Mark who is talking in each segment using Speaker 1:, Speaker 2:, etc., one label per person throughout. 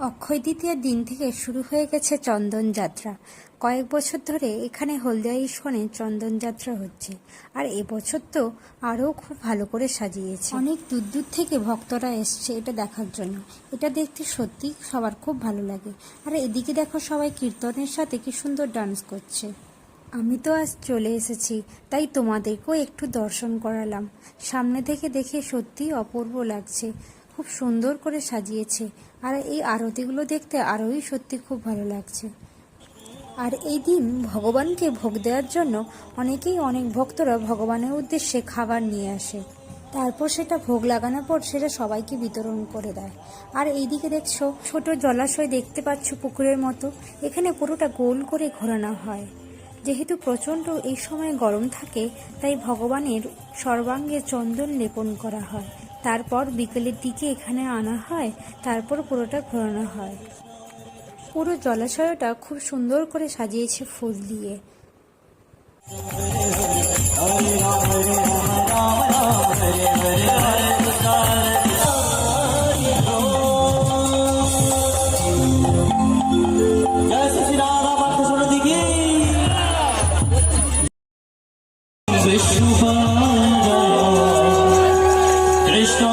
Speaker 1: অক্ষয় তৃতীয়ার দিন থেকে শুরু হয়ে গেছে চন্দন যাত্রা। কয়েক বছর ধরে এখানে হলদিয়া ইস্কনে চন্দন যাত্রা হচ্ছে, আর এবছর তো আরও খুব ভালো করে সাজিয়েছে। অনেক দূর দূর থেকে ভক্তরা এসছে এটা দেখার জন্য। এটা দেখতে সত্যি সবার খুব ভালো লাগে। আর এদিকে দেখো সবাই কীর্তনের সাথে কি সুন্দর ডান্স করছে। আমি তো আজ চলে এসেছি, তাই তোমাদেরকেও একটু দর্শন করালাম। সামনে থেকে দেখে সত্যিই অপূর্ব লাগছে, খুব সুন্দর করে সাজিয়েছে। আর এই আরতিগুলো দেখতে আরোই সত্যি খুব ভালো লাগছে। আর এই দিন ভগবানকে ভোগ দেওয়ার জন্য অনেক ভক্তরা ভগবানের উদ্দেশ্যে খাবার নিয়ে আসে। তারপর সেটা ভোগ লাগানোর পর সেটা সবাইকে বিতরণ করে দেয়। আর এইদিকে দেখছো ছোট জলাশয় দেখতে পাচ্ছ, পুকুরের মতো। এখানে পুরোটা গোল করে ঘোরানো হয়। যেহেতু প্রচণ্ড এই সময় গরম থাকে, তাই ভগবানের সর্বাঙ্গে চন্দন লেপন করা হয়। তারপর বিকেলের দিকে এখানে আনা হয়, তারপর পুরোটা ঘোরানো হয়। পুরো জলাশয়টা খুব সুন্দর করে সাজিয়েছে ফুল দিয়ে।
Speaker 2: কৃষ্ণ কৃষ্ণ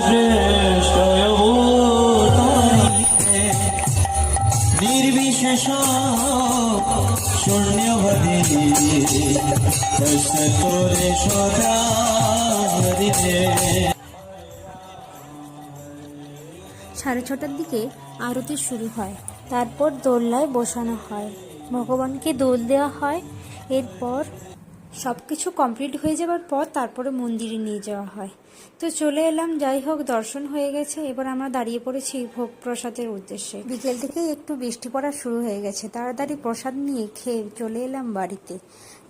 Speaker 2: নির্বিশেষ শূন্যবাদী করে সদা
Speaker 1: সাড়ে 6টার দিকে আরতি শুরু হয়। তারপর দোলনায় বসানো হয়, ভগবানকে দোল দেওয়া হয়। এরপর সব কিছু কমপ্লিট হয়ে যাবার পর তারপরে মন্দিরে নিয়ে যাওয়া হয়। তো চলে এলাম, যাই হোক দর্শন হয়ে গেছে। এবার আমরা দাঁড়িয়ে পড়েছি ভোগ প্রসাদের উদ্দেশ্যে। বিকেল থেকেই একটু বৃষ্টি পড়া শুরু হয়ে গেছে, তাড়াতাড়ি প্রসাদ নিয়ে খেয়ে চলে এলাম বাড়িতে।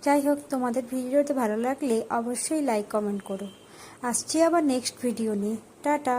Speaker 1: যাই হোক, তোমাদের ভিডিওতে ভালো লাগলে অবশ্যই লাইক কমেন্ট করো। আসছি আবার নেক্সট ভিডিও নিয়ে। টাটা।